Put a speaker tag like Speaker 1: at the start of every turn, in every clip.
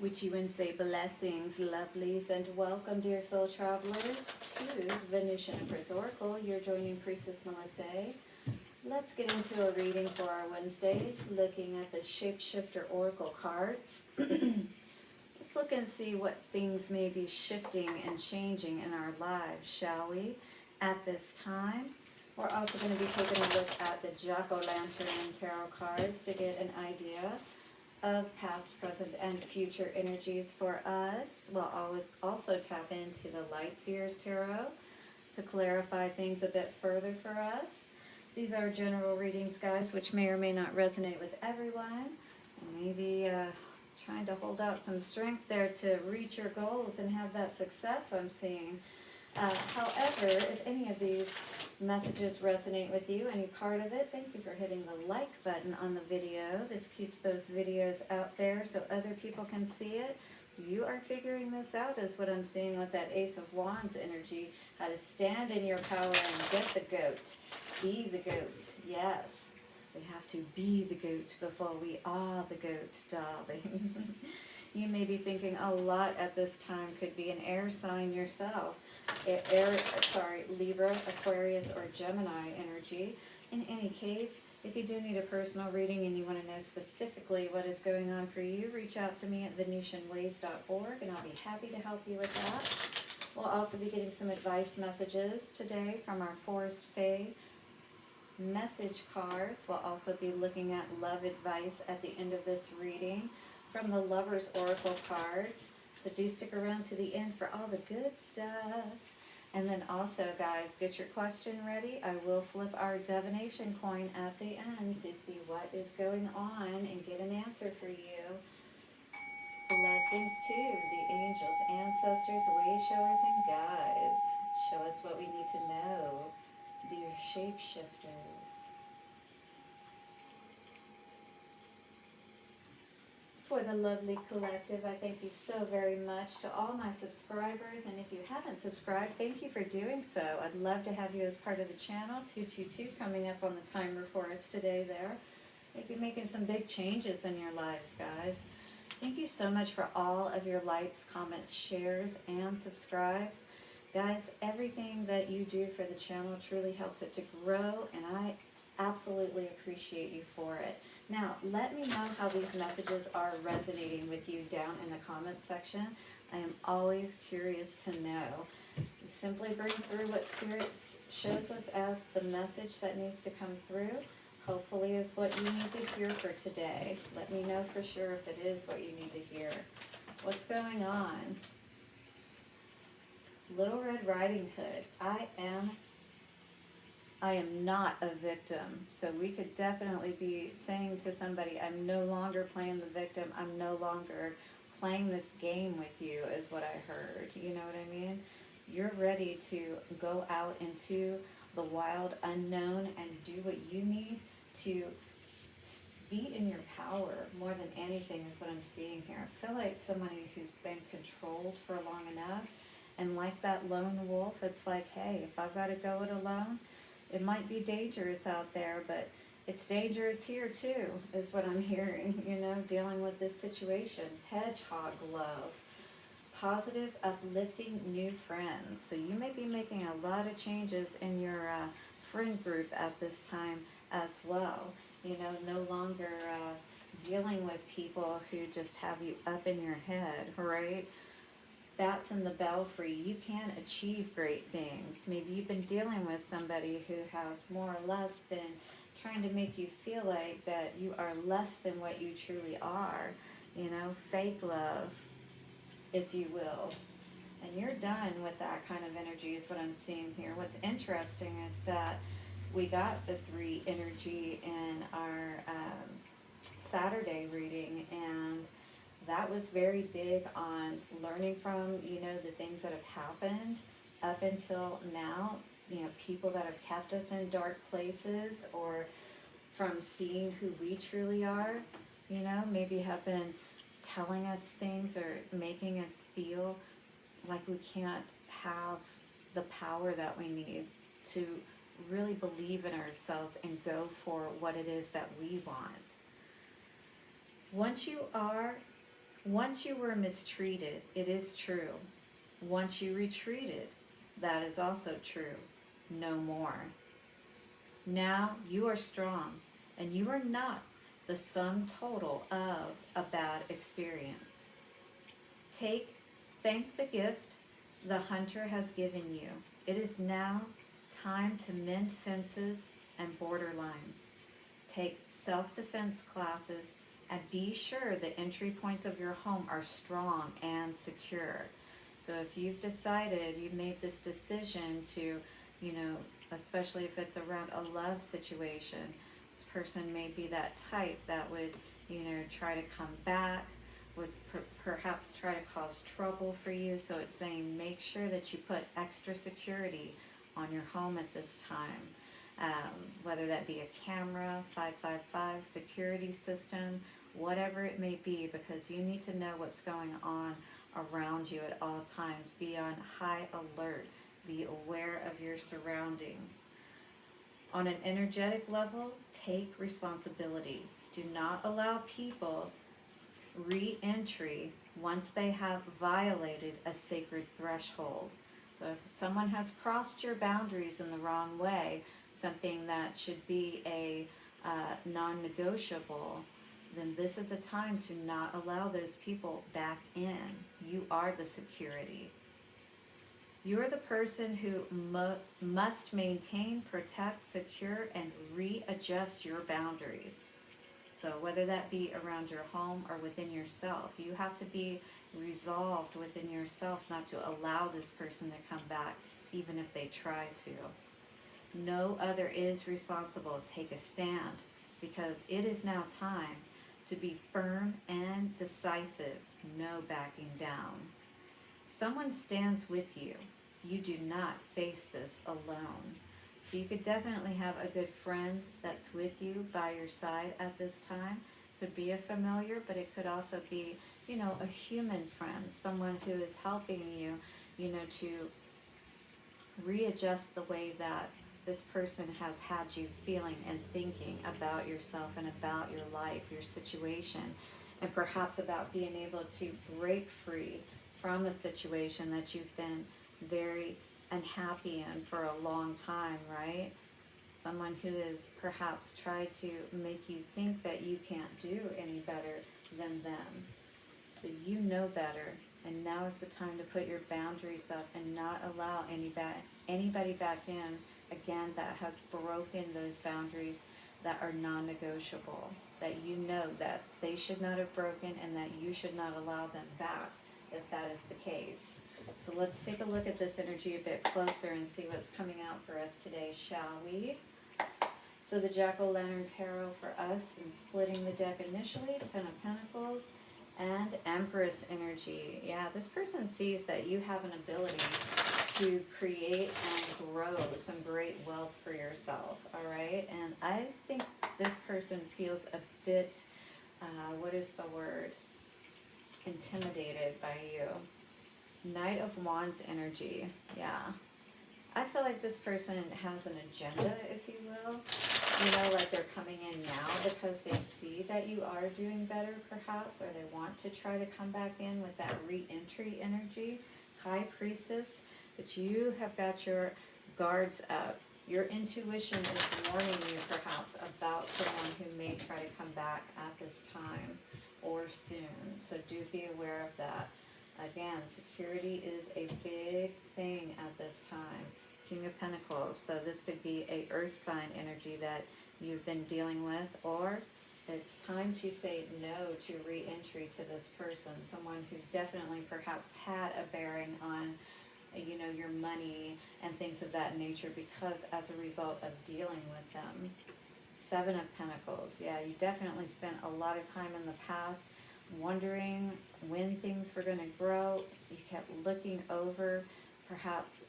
Speaker 1: Witchy Wednesday blessings, lovelies, and welcome, dear soul travelers, to Venusian Empress Oracle. You're joining Priestess Melissa. Let's get into a reading for our Wednesday, looking at the Shapeshifter Oracle cards. Let's look and see what things may be shifting and changing in our lives, shall we, at this time. We're also going to be taking a look at the Jack-o'-lantern tarot cards to get an idea of past, present, and future energies for us. We'll always also tap into the Light Seers Tarot to clarify things a bit further for us. These are general readings, guys, which may or may not resonate with everyone. Maybe trying to hold out some strength there to reach your goals and have that success I'm seeing. However, if any of these messages resonate with you, any part of it, thank you for hitting the like button on the video. This keeps those videos out there so other people can see it. You are figuring this out, is what I'm seeing with that Ace of Wands energy. How to stand in your power and get the goat. Be the goat. Yes. We have to be the goat before we are the goat, darling. You may be thinking a lot at this time. Could be an air sign yourself. Libra, Aquarius, or Gemini energy. In any case, if you do need a personal reading and you want to know specifically what is going on for you, reach out to me at VenusianWays.org and I'll be happy to help you with that. We'll also be getting some advice messages today from our Forest Fae message cards. We'll also be looking at love advice at the end of this reading from the Lover's Oracle cards. So do stick around to the end for all the good stuff. And then also, guys, get your question ready. I will flip our divination coin at the end to see what is going on and get an answer for you. Blessings to the angels, ancestors, way showers, and guides. Show us what we need to know, dear shapeshifters. For the lovely collective, I thank you so very much. To all my subscribers, and if you haven't subscribed, thank you for doing so. I'd love to have you as part of the channel. 222 coming up on the timer for us today there. Maybe making some big changes in your lives, guys. Thank you so much for all of your likes, comments, shares, and subscribes. Guys, everything that you do for the channel truly helps it to grow, and I absolutely appreciate you for it. Now, let me know how these messages are resonating with you down in the comments section. I am always curious to know. You simply bring through what Spirit shows us as the message that needs to come through. Hopefully is what you need to hear for today. Let me know for sure if it is what you need to hear. What's going on? Little Red Riding Hood. I am not a victim. So we could definitely be saying to somebody, I'm no longer playing the victim. I'm no longer playing this game with you, is what I heard. You know what I mean? You're ready to go out into the wild unknown and do what you need to be in your power more than anything, is what I'm seeing here. I feel like somebody who's been controlled for long enough, and like that lone wolf, it's like, hey, if I've got to go it alone, it might be dangerous out there, but it's dangerous here too, is what I'm hearing, you know, dealing with this situation. Hedgehog love. Positive, uplifting new friends. So you may be making a lot of changes in your friend group at this time as well. You know, no longer dealing with people who just have you up in your head, right? Bats in the belfry, you can achieve great things. Maybe you've been dealing with somebody who has more or less been trying to make you feel like that you are less than what you truly are. You know, fake love, if you will. And you're done with that kind of energy, is what I'm seeing here. What's interesting is that we got the 3 energy in our Saturday reading, and that was very big on learning from, you know, the things that have happened up until now, you know, people that have kept us in dark places, or from seeing who we truly are, you know, maybe have been telling us things or making us feel like we can't have the power that we need to really believe in ourselves and go for what it is that we want. Once you are Once you were mistreated, it is true. Once you retreated, that is also true. No more. Now you are strong, and you are not the sum total of a bad experience. Thank the gift the hunter has given you. It is now time to mend fences and borderlines. Take self-defense classes and be sure the entry points of your home are strong and secure. So if you've decided, you've made this decision to, especially if it's around a love situation, this person may be that type that would, try to come back, would perhaps try to cause trouble for you. So it's saying make sure that you put extra security on your home at this time. Whether that be a camera, 555 security system, whatever it may be, because you need to know what's going on around you at all times. Be on high alert. Be aware of your surroundings. On an energetic level, take responsibility. Do not allow people re-entry once they have violated a sacred threshold. So if someone has crossed your boundaries in the wrong way, something that should be a non-negotiable, then this is a time to not allow those people back in. You are the security. You're the person who must maintain, protect, secure, and readjust your boundaries. So whether that be around your home or within yourself, you have to be resolved within yourself not to allow this person to come back, even if they try to. No other is responsible. Take a stand, because it is now time to be firm and decisive. No backing down. Someone stands with you. You do not face this alone. So you could definitely have a good friend that's with you by your side at this time. Could be a familiar, but it could also be, a human friend, someone who is helping you, to readjust the way that this person has had you feeling and thinking about yourself and about your life, your situation, and perhaps about being able to break free from a situation that you've been very unhappy in for a long time, right? Someone who has perhaps tried to make you think that you can't do any better than them. So you know better, and now is the time to put your boundaries up and not allow anybody back in, again, that has broken those boundaries that are non-negotiable, that you know that they should not have broken and that you should not allow them back if that is the case. So let's take a look at this energy a bit closer and see what's coming out for us today, shall we? So the Jack-o'-lantern tarot for us, and splitting the deck initially, Ten of Pentacles, and Empress energy. Yeah, this person sees that you have an ability to create and grow some great wealth for yourself, all right? And I think this person feels a bit, intimidated by you. Knight of Wands energy, yeah. I feel like this person has an agenda, if you will. Like they're coming in now because they see that you are doing better, perhaps, or they want to try to come back in with that re-entry energy. High Priestess, but you have got your guards up. Your intuition is warning you, perhaps, about someone who may try to come back at this time or soon. So do be aware of that. Again, security is a big thing at this time. King of Pentacles, so this could be a earth sign energy that you've been dealing with, or it's time to say no to re-entry to this person, someone who definitely perhaps had a bearing on, your money and things of that nature, because as a result of dealing with them. Seven of Pentacles, yeah, you definitely spent a lot of time in the past wondering when things were going to grow. You kept looking over, perhaps,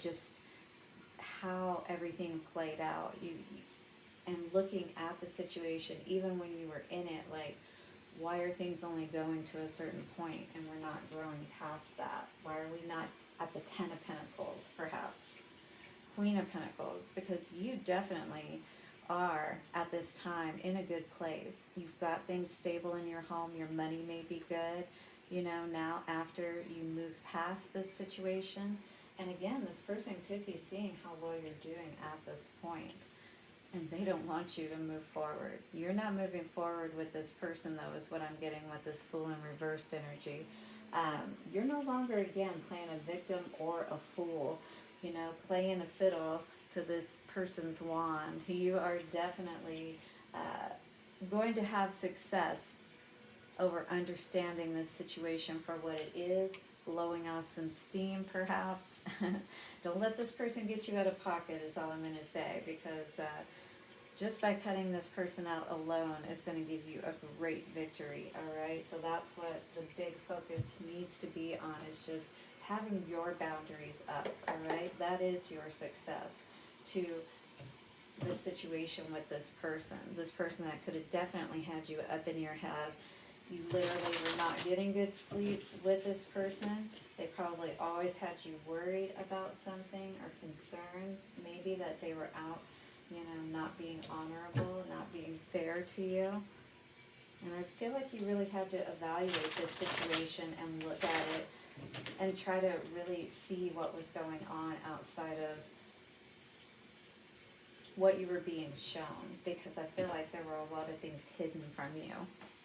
Speaker 1: just how everything played out. And looking at the situation, even when you were in it, like, why are things only going to a certain point and we're not growing past that? Why are we not at the Ten of Pentacles, perhaps? Queen of Pentacles, because you definitely are at this time in a good place. You've got things stable in your home, your money may be good, you know, now after you move past this situation. And again, this person could be seeing how well you're doing at this point, and they don't want you to move forward. You're not moving forward with this person, though, is what I'm getting with this Fool in reversed energy. You're no longer, again, playing a victim or a fool, you know, playing a fiddle to this person's wand. You are definitely going to have success over understanding this situation for what it is, blowing off some steam perhaps. Don't let this person get you out of pocket is all I'm going to say, because just by cutting this person out alone is going to give you a great victory, all right? So that's what the big focus needs to be on, is just having your boundaries up, all right? That is your success to the situation with this person that could have definitely had you up in your head. You literally were not getting good sleep with this person. They probably always had you worried about something or concerned, maybe that they were out, you know, not being honorable, not being fair to you. And I feel like you really had to evaluate this situation and look at it and try to really see what was going on outside of what you were being shown, because I feel like there were a lot of things hidden from you.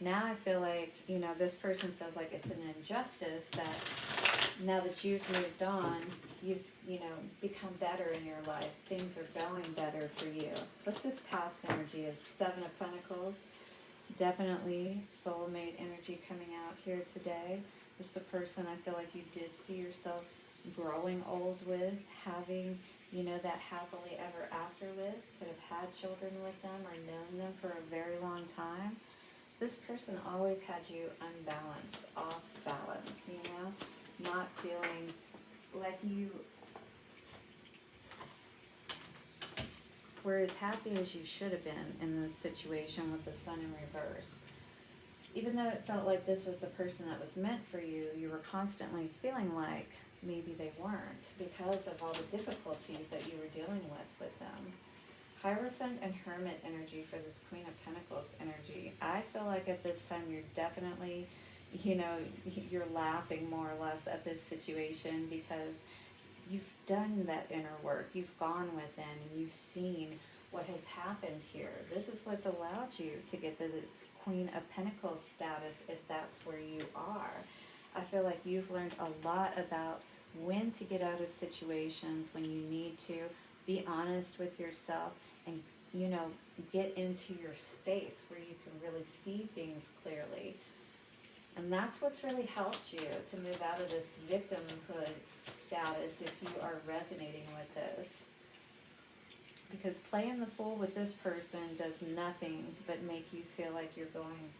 Speaker 1: Now I feel like, you know, this person feels like it's an injustice that now that you've moved on, you've, you know, become better in your life. Things are going better for you. What's this past energy of Seven of Pentacles? Definitely soulmate energy coming out here today. Just a person I feel like you did see yourself growing old with, having, you know, that happily ever after with, could have had children with them or known them for a very long time. This person always had you unbalanced, off balance, you know, not feeling like you were as happy as you should have been in this situation with the Sun in reverse. Even though it felt like this was the person that was meant for you, you were constantly feeling like maybe they weren't, because of all the difficulties that you were dealing with them. Hierophant and Hermit energy for this Queen of Pentacles energy. I feel like at this time you're definitely, you know, you're laughing more or less at this situation, because you've done that inner work. You've gone within and you've seen what has happened here. This is what's allowed you to get to this Queen of Pentacles status, if that's where you are. I feel like you've learned a lot about when to get out of situations, when you need to be honest with yourself and, you know, get into your space where you can really see things clearly. And that's what's really helped you to move out of this victimhood status, if you are resonating with this. Because playing the fool with this person does nothing but make you feel like you're going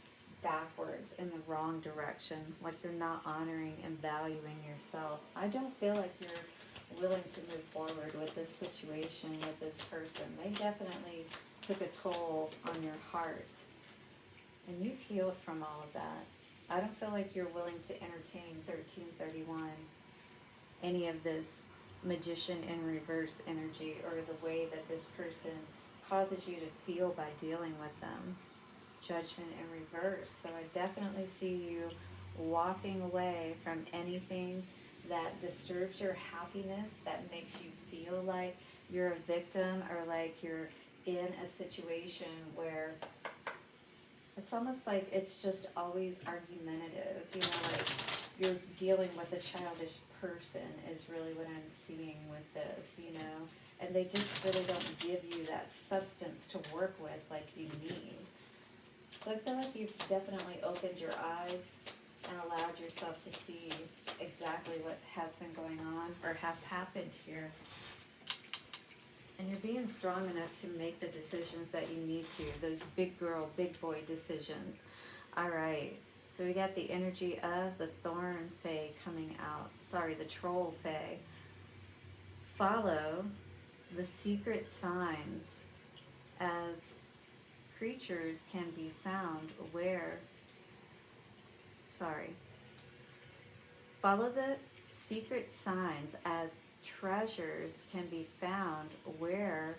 Speaker 1: backwards in the wrong direction, like you're not honoring and valuing yourself. I don't feel like you're willing to move forward with this situation with this person. They definitely took a toll on your heart, and you've healed from all of that. I don't feel like you're willing to entertain 1331, any of this Magician in reverse energy, or the way that this person causes you to feel by dealing with them. Judgment in reverse. So I definitely see you walking away from anything that disturbs your happiness, that makes you feel like you're a victim, or like you're in a situation where it's almost like it's just always argumentative, you know, like you're dealing with a childish person is really what I'm seeing with this, you know, and they just really don't give you that substance to work with like you need. So I feel like you've definitely opened your eyes and allowed yourself to see exactly what has been going on or has happened here. And you're being strong enough to make the decisions that you need to, those big girl, big boy decisions. All right, so we got the energy of the Thorn Fae coming out. Sorry, the Troll Fae. Follow the secret signs, as creatures can be found where, follow the secret signs, as treasures can be found where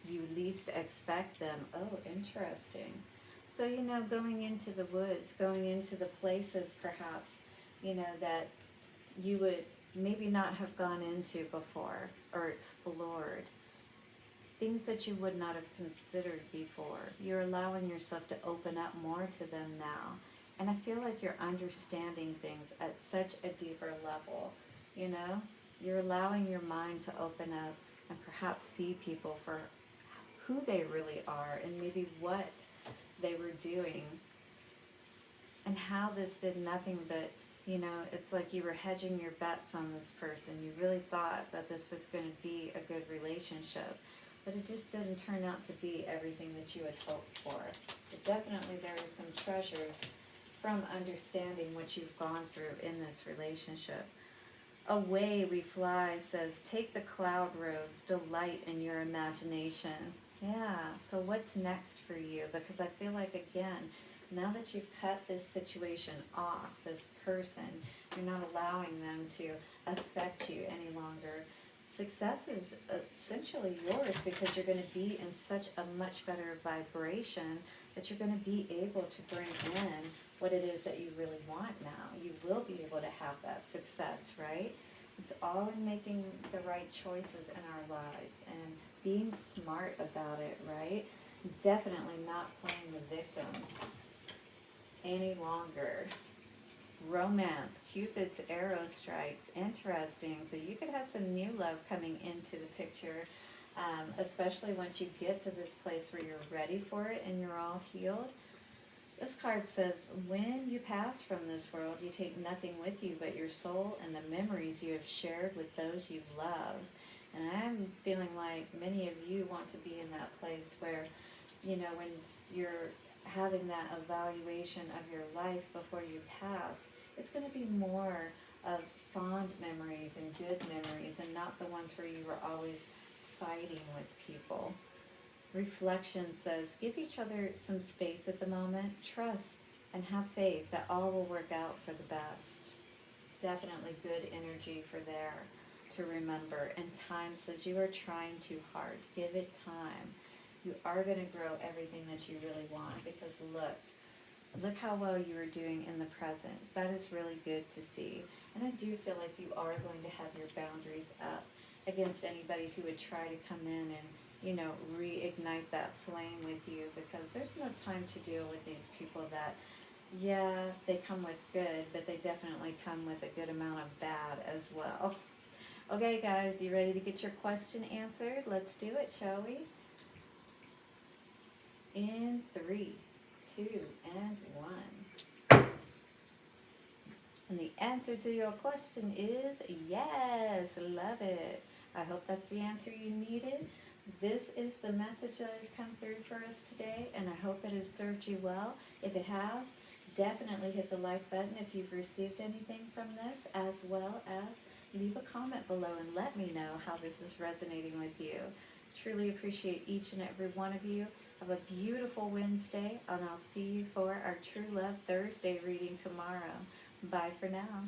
Speaker 1: you least expect them. Oh, interesting. So, going into the woods, going into the places perhaps, that you would maybe not have gone into before or explored, things that you would not have considered before. You're allowing yourself to open up more to them now. And I feel like you're understanding things at such a deeper level, you know? You're allowing your mind to open up and perhaps see people for who they really are and maybe what they were doing and how this did nothing but, it's like you were hedging your bets on this person. You really thought that this was going to be a good relationship, but it just didn't turn out to be everything that you had hoped for. But definitely there are some treasures from understanding what you've gone through in this relationship. Away we fly says, take the cloud roads, delight in your imagination. Yeah, so what's next for you? Because I feel like, again, now that you've cut this situation off, this person, you're not allowing them to affect you any longer. Success is essentially yours because you're going to be in such a much better vibration that you're going to be able to bring in what it is that you really want now. You will be able to have that success, right? It's all in making the right choices in our lives and being smart about it, right? Definitely not playing the victim any longer. Romance, Cupid's arrow strikes, interesting. So you could have some new love coming into the picture, especially once you get to this place where you're ready for it and you're all healed. This card says, when you pass from this world, you take nothing with you but your soul and the memories you have shared with those you love. And I'm feeling like many of you want to be in that place where, when you're having that evaluation of your life before you pass, it's going to be more of fond memories and good memories and not the ones where you were always fighting with people. Reflection says, give each other some space at the moment, trust, and have faith that all will work out for the best. Definitely good energy for there to remember. And time says you are trying too hard. Give it time. You are going to grow everything that you really want because look how well you are doing in the present. That is really good to see. And I do feel like you are going to have your boundaries up against anybody who would try to come in and reignite that flame with you, because there's no time to deal with these people that, yeah, they come with good, but they definitely come with a good amount of bad as well. Okay, guys, you ready to get your question answered? Let's do it, shall we? In 3, 2, and 1. And the answer to your question is yes. Love it. I hope that's the answer you needed. This is the message that has come through for us today, and I hope it has served you well. If it has, definitely hit the like button if you've received anything from this, as well as leave a comment below and let me know how this is resonating with you. Truly appreciate each and every one of you. Have a beautiful Wednesday, and I'll see you for our True Love Thursday reading tomorrow. Bye for now.